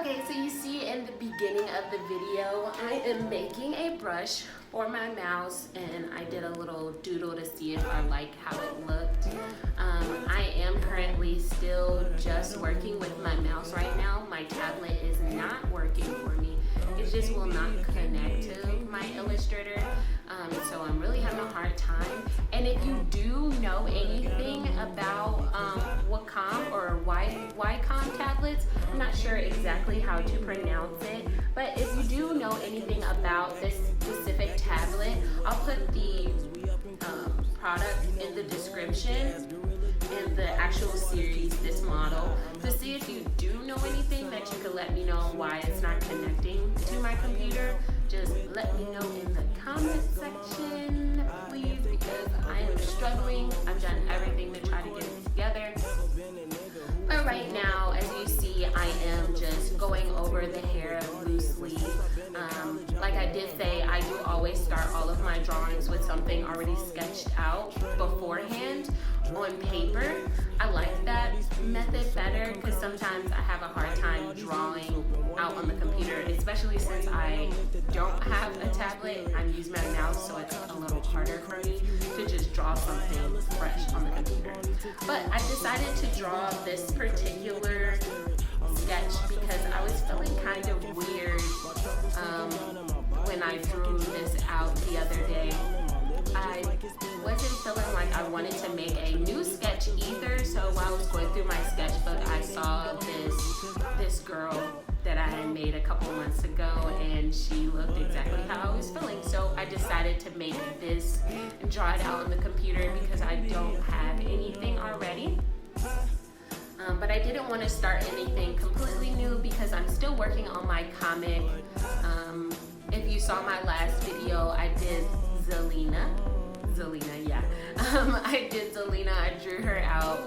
Okay, so you see in the beginning of the video, I am making a brush for my mouse, and I did a little doodle to see if I like how it looked. I am currently still just working with my mouse right now. My tablet is not working for me. It just will not connect to my Illustrator, so I'm really having a hard time. And if you do know anything about Wacom or Wacom tablets, I'm not sure exactly how to pronounce it, but if you do know anything about this specific tablet, I'll put the product in the description and the actual series, this model, to see if you do know anything that you could let me know why it's not connecting to my computer. Just let me know in the comment section, please, because I am struggling. I've done everything to try to get it together. But right now, as you see, I am just going over the hair loosely. Like I did say, I do always start all of my drawings with something already sketched out beforehand on paper. I like that method better because sometimes I have a hard time drawing out on the computer, especially since I don't have a tablet. I'm using my mouse, so it's a little harder for me to just draw something fresh on the computer. But I decided to draw this particular sketch because I was feeling kind of weird when I drew this out the other day. I wasn't feeling like I wanted to make a new sketch either, so while I was going through my sketchbook, I saw this girl that I had made a couple months ago, and she looked exactly how I was feeling. So I decided to make this and draw it out on the computer because I don't have anything already. But I didn't want to start anything completely new because I'm still working on my comic. If you saw my last video, I did Zelina, yeah. I did Zelina. I drew her out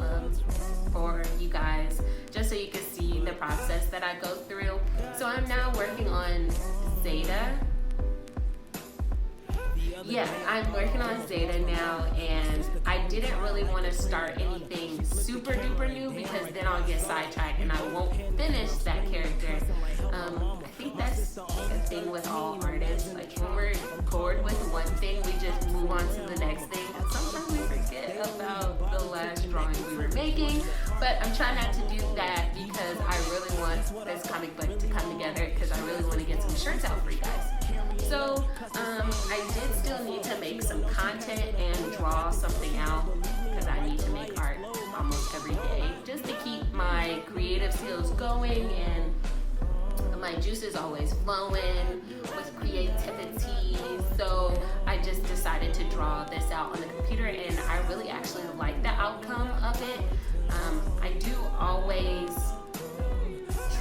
for you guys just so you can see the process that I go through. So I'm now working on Zeta. Yeah, I'm working on Zeta now, and I didn't really want to start anything super duper new because then I'll get sidetracked and I won't finish that character. I think that's a thing with all artists. Like when we're bored with one thing, we just move on to the next thing. And sometimes we forget about the last drawing we were making. But I'm trying not to do that because I really want this comic book to come together because I really want to get some shirts out for you guys. So I did still need to make some content and draw something out because I need to make art almost every day just to keep my creative skills going and my juice is always flowing with creativity. So I just decided to draw this out on the computer, and I really actually like the outcome of it. I do always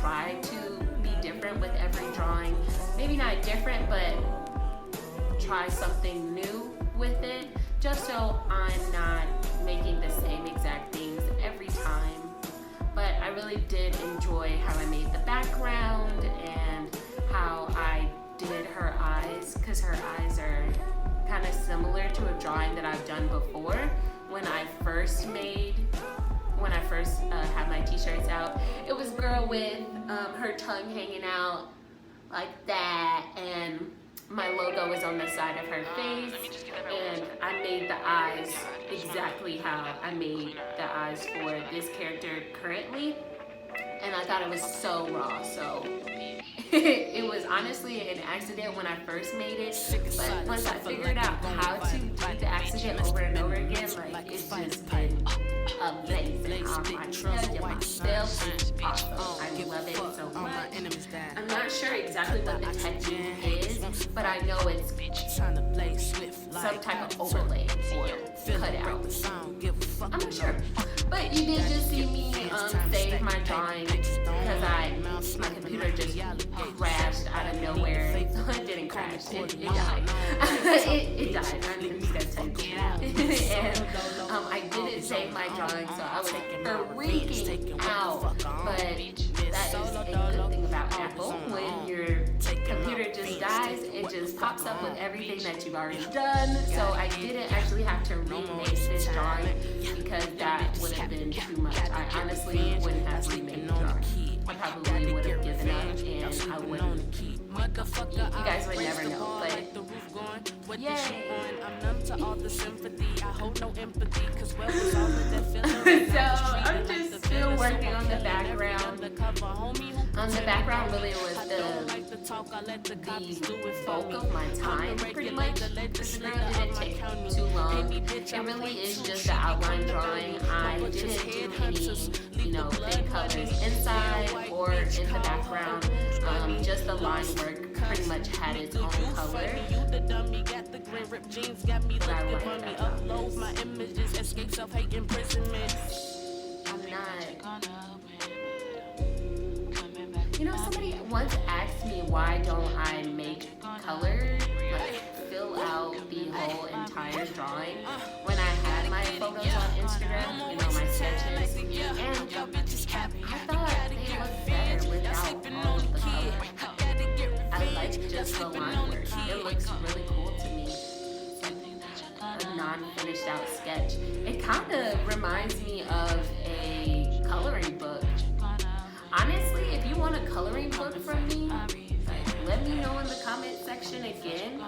try to be different with every drawing. Maybe not different, but try something new with it, just so I'm not making the same exact things every time. But I really did enjoy how I made the background and how I did her eyes, because her eyes are kind of similar to a drawing that I've done before when I first had my t-shirts out. It was a girl with her tongue hanging out like that, and my logo was on the side of her face, and I made the eyes exactly how I made the eyes for this character currently, and I thought it was so raw. So it was honestly an accident when I first made it, but once I figured out how to do the accident over and over again, like it's just been amazing. I tell you myself, it's awesome. I love it so much. I'm not sure exactly what the technique is, but I know it's some type of overlay or cutout. I'm not sure. But you did just see me save my drawing because my computer just crashed out of nowhere. It didn't crash, it died. it died. I'm just gonna tell you. And I didn't save my drawing, so I was freaking out. But that is a good thing about Apple. When your computer just dies, it just pops up with everything that you've already done. So I didn't actually have to remake this drawing because that would have been too much. I honestly wouldn't have remade the drawing. I probably would have given up You guys would never know, but yay. So I'm just still working on the background. The background really was the bulk of my time, pretty much. The screw didn't take too long. It really is just the outline drawing. I didn't do any, big colors inside or in the background. Just the line work pretty much had its own color. But I like that. I'm not. Somebody once asked me why don't I make colors, like fill out the whole entire drawing when I had my photos on Instagram, my sketches, and I thought they looked better without all of the color. I like just the line work. It looks really cool to me. A non-finished out sketch. It kind of reminds me of a coloring book. Honestly, if you want a coloring book from me, let me know in the comment section again.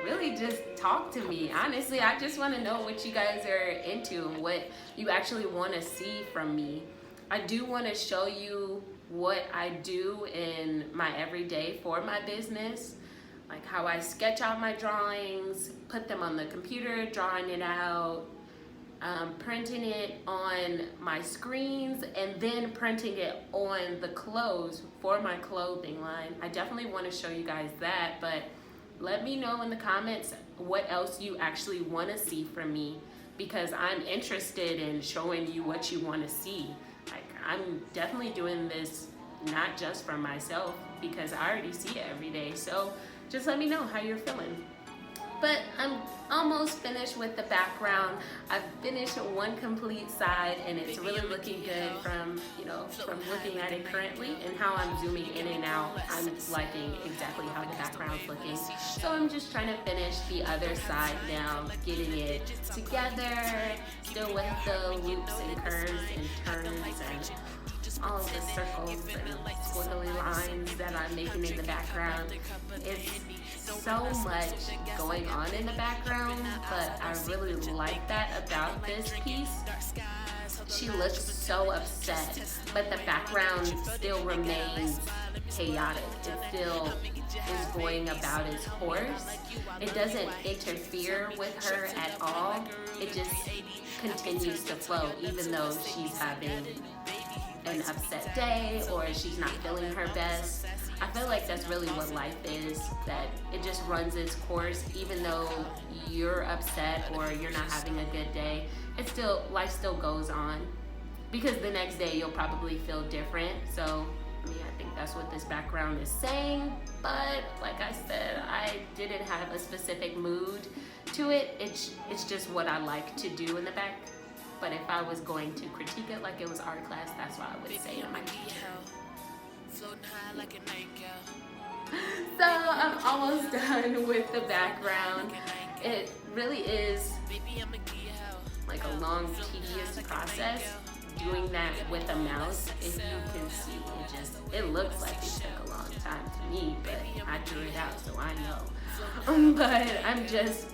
Really just talk to me. Honestly, I just want to know what you guys are into and what you actually want to see from me. I do want to show you what I do in my everyday for my business, like how I sketch out my drawings, put them on the computer, drawing it out, printing it on my screens, and then printing it on the clothes for my clothing line. I definitely want to show you guys that, but let me know in the comments what else you actually want to see from me, because I'm interested in showing you what you want to see. Like, I'm definitely doing this not just for myself, because I already see it every day. So just let me know how you're feeling. But I'm almost finished with the background. I've finished one complete side, and it's really looking good from looking at it currently and how I'm zooming in and out. I'm liking exactly how the background's looking. So I'm just trying to finish the other side now, getting it together, still with the loops and curves and turns and all of the circles and squiggly lines that I'm making in the background. It's so much going on in the background, but I really like that about this piece. She looks so upset, but the background still remains chaotic. It still is going about its course. It doesn't interfere with her at all. It just continues to flow, even though she's having an upset day or she's not feeling her best. I feel like that's really what life is, that it just runs its course. Even though you're upset or you're not having a good day, life still goes on, because the next day you'll probably feel different. So I think that's what this background is saying. But like I said, I didn't have a specific mood to it. It's just what I like to do in the back. But if I was going to critique it like it was art class, that's what I would say in my video. So I'm almost done with the background. It really is like a long, tedious process doing that with a mouse. If you can see, it looks like it took a long time to me, but I drew it out, so I know. But I'm just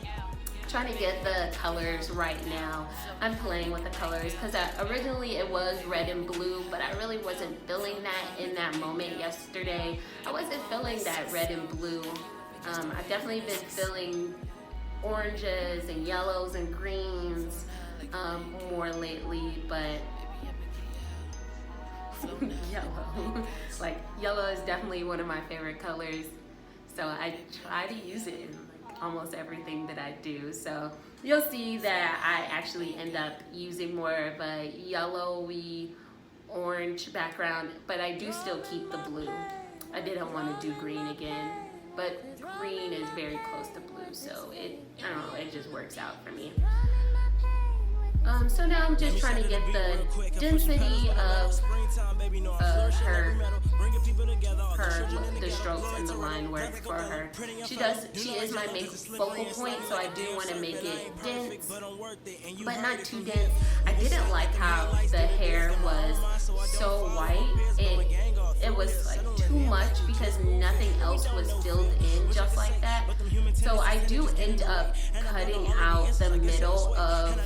trying to get the colors right now. I'm playing with the colors because originally it was red and blue, but I really wasn't feeling that in that moment yesterday. I wasn't feeling that red and blue. I've definitely been feeling oranges and yellows and greens more lately, but yellow is definitely one of my favorite colors, so I try to use it in almost everything that I do. So you'll see that I actually end up using more of a yellowy orange background, but I do still keep the blue. I didn't want to do green again, but green is very close to blue, so it just works out for me. So now I'm just trying to get the density of the strokes and the line work for her. She is my main focal point, so I do want to make it dense, but not too dense. I didn't like how the hair was so white. It was like too much much because nothing else was filled in just like that. So I do end up cutting out the middle of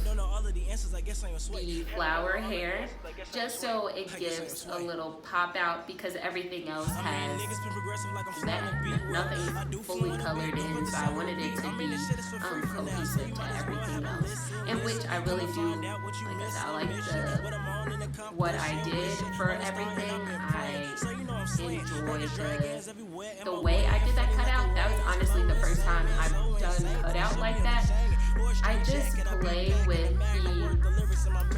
the flower hair just so it gives a little pop out, because everything else has that nothing fully colored in, so I wanted it to be cohesive to everything else, in which I really do. Like I said, I like what I did for everything. I enjoyed the way I did that cutout. That was honestly the first time I've done cutout like that. I just play with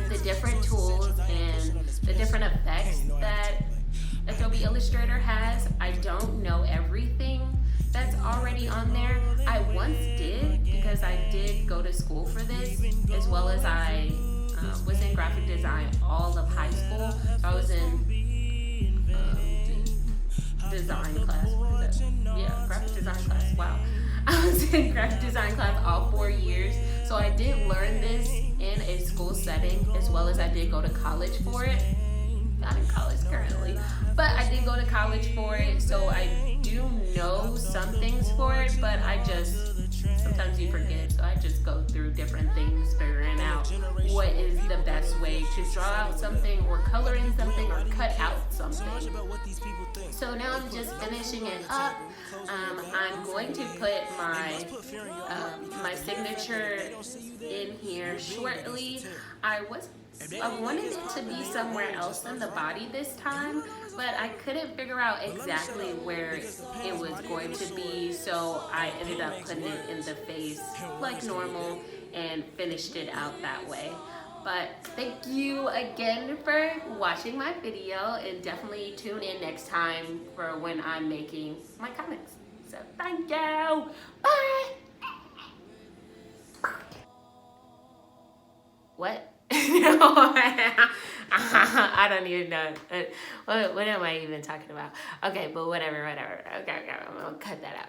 the different tools and the different effects that Adobe Illustrator has. I don't know everything that's already on there. I once did, because I did go to school for this, as well as I was in graphic design all of high school. So I was in design class. Yeah, graphic design class. Wow. I was in graphic design class all 4 years. So I did learn this in a school setting, as well as I did go to college for it. Not in college currently, but I did go to college for it. So I do know some things for it, but I just, sometimes you forget. So I just go through different things, figuring out what is the best way to draw out something, or color in something, or cut out something. So now I'm just finishing it up. I'm going to put my signature in here shortly. I wanted it to be somewhere else than the body this time, but I couldn't figure out exactly where it was going to be, so I ended up putting it in the face like normal and finished it out that way. But thank you again for watching my video, and definitely tune in next time for when I'm making my comics. So thank you. Bye. What? I don't even know. What am I even talking about? Okay, but whatever. Okay, I'm gonna cut that out.